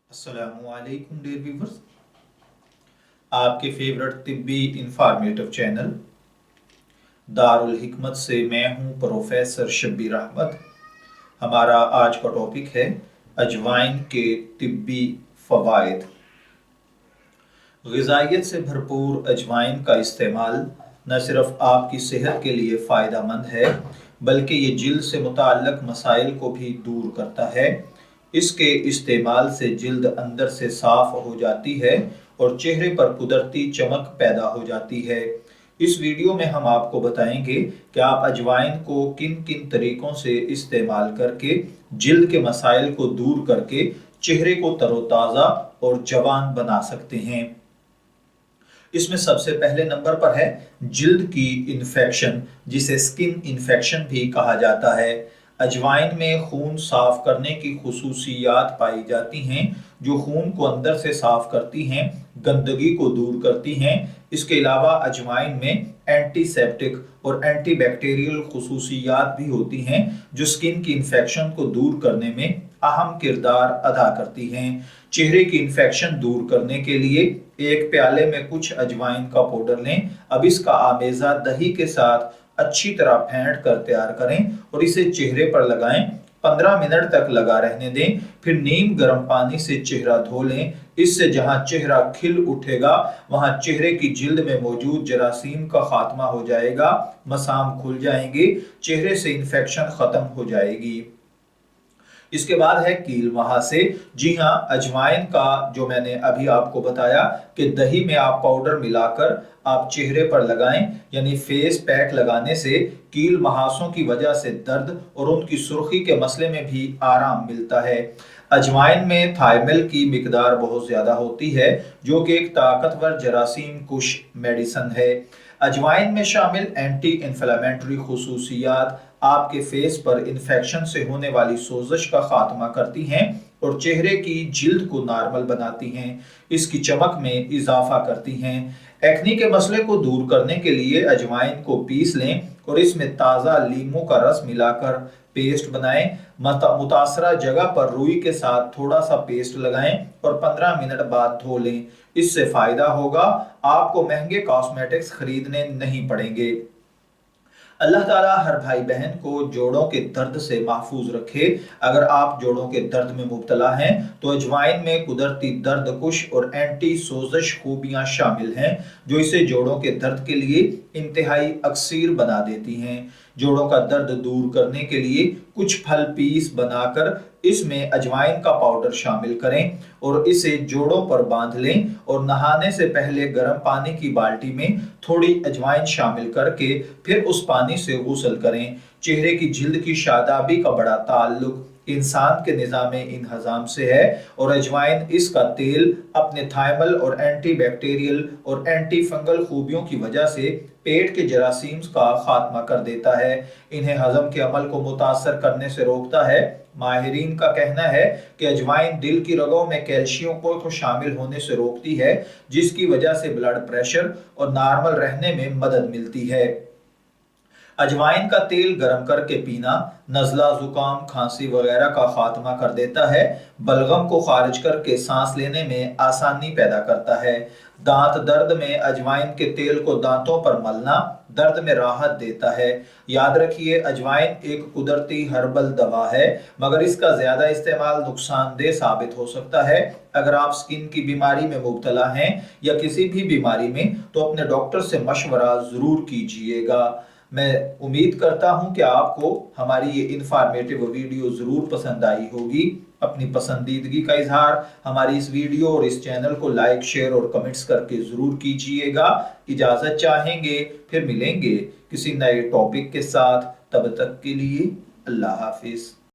अस्सलामु अलैकुम dear viewers, आपके फेवरेट तिब्बी इंफॉर्मेटिव चैनल दारुल हिकमत से मैं हूं प्रोफेसर शब्बीर अहमद। हमारा आज का टॉपिक है अजवाइन के तिब्बी फवाइद। ग़िज़ाइयत से भरपूर अजवाइन का इस्तेमाल न सिर्फ आपकी सेहत के लिए फ़ायदा मंद है बल्कि ये जिल्द से मुताल्लिक़ मसाइल को भी दूर करता है। इसके इस्तेमाल से जिल्द अंदर से साफ हो जाती है और चेहरे पर कुदरती चमक पैदा हो जाती है। इस वीडियो में हम आपको बताएंगे कि आप अजवाइन को किन किन तरीकों से इस्तेमाल करके जिल्द के मसाइल को दूर करके चेहरे को तरोताज़ा और जवान बना सकते हैं। इसमें सबसे पहले नंबर पर है जिल्द की इन्फेक्शन, जिसे स्किन इन्फेक्शन भी कहा जाता है। अजवाइन में खून साफ करने की खुसूसियात पाई जाती हैं जो खून को अंदर से साफ करती हैं, गंदगी को दूर करती हैं। इसके अलावा अजवाइन में एंटीसेप्टिक और एंटीबैक्टीरियल खुसूसियात भी होती हैं जो स्किन की इन्फेक्शन को दूर करने में अहम किरदार अदा करती हैं। चेहरे की इन्फेक्शन दूर करने के लिए एक प्याले में कुछ अजवाइन का पाउडर लें। अब इसका आमेज़ा दही के साथ अच्छी तरह फेंट कर तैयार करें और इसे चेहरे पर लगाएं। 15 मिनट तक लगा रहने दें, फिर नीम गर्म पानी से चेहरा धो लें। इससे जहां चेहरा खिल उठेगा वहां चेहरे की जिल्द में मौजूद जरासीम का खात्मा हो जाएगा, मसाम खुल जाएंगे, चेहरे से इन्फेक्शन खत्म हो जाएगी। इसके बाद है कील मुहासे। जी हाँ, अजवाइन का जो मैंने अभी आपको बताया कि दही में आप पाउडर मिलाकर आप चेहरे पर लगाएं, यानी फेस पैक लगाने से कील मुहासों की वजह से दर्द और उनकी सुर्खी के मसले में भी आराम मिलता है। अजवाइन में थायमिल की मिकदार बहुत ज्यादा होती है जो कि एक ताकतवर जरासीम कुश मेडिसन है। अजवाइन में शामिल एंटी इन्फ्लेमेटरी खुसूसियात आपके फेस पर इन्फेक्शन से होने वाली सोजश का खात्मा करती हैं और चेहरे की जिल्द को नॉर्मल बनाती हैं, इसकी चमक में इजाफा करती हैं। एक्नी के मसले को दूर करने के लिए अजवाइन को पीस लें और इसमें ताज़ा लीमू का रस मिलाकर पेस्ट बनाएं। मुतासरा जगह पर रुई के साथ थोड़ा सा पेस्ट लगाएं और 15 मिनट बाद धो लें। इससे फायदा होगा, आपको महंगे कॉस्मेटिक्स खरीदने नहीं पड़ेंगे। अल्लाह ताला हर भाई बहन को जोड़ों के दर्द से महफूज रखे। अगर आप जोड़ों के दर्द में मुब्तला हैं तो अजवाइन में कुदरती दर्द कुश और एंटी सोजश खूबियां शामिल हैं जो इसे जोड़ों के दर्द के लिए इंतहाई अक्सीर बना देती हैं। जोड़ों का दर्द दूर करने के लिए कुछ फल पीस बनाकर इसमें अजवाइन का पाउडर शामिल करें और इसे जोड़ों पर बांध लें और नहाने से पहले गर्म पानी की बाल्टी में थोड़ी अजवाइन शामिल करके फिर उस पानी से गुस्ल करें। चेहरे की जिल्द की शादाबी का बड़ा ताल्लुक इंसान के निज़ामे इंहज़ाम से है और अजवाइन इसका तेल अपने थायमल और एंटी बैक्टीरियल और एंटी फंगल खूबियों की वजह से पेट के जरासीम्स का खात्मा कर देता है, इन्हें हजम के अमल को मुतासर करने से रोकता है। माहिरीन का कहना है कि अजवाइन दिल की रगों में कैल्शियम को शामिल होने से रोकती है जिसकी वजह से ब्लड प्रेशर और नॉर्मल रहने में मदद मिलती है। अजवाइन का तेल गर्म करके पीना नज़ला, जुकाम, खांसी वगैरह का खात्मा कर देता है। बलगम को खारिज करके सांस लेने में आसानी पैदा करता है। दांत दर्द में अजवाइन के तेल को दांतों पर मलना दर्द में राहत देता है। याद रखिए, अजवाइन एक कुदरती हर्बल दवा है मगर इसका ज्यादा इस्तेमाल नुकसानदेह साबित हो सकता है। अगर आप स्किन की बीमारी में मुब्तला हैं या किसी भी बीमारी में तो अपने डॉक्टर से मशवरा जरूर कीजिएगा। मैं उम्मीद करता हूं कि आपको हमारी ये इंफॉर्मेटिव वीडियो जरूर पसंद आई होगी। अपनी पसंदीदगी का इजहार हमारी इस वीडियो और इस चैनल को लाइक, शेयर और कमेंट्स करके जरूर कीजिएगा। इजाजत चाहेंगे, फिर मिलेंगे किसी नए टॉपिक के साथ। तब तक के लिए अल्लाह हाफिज।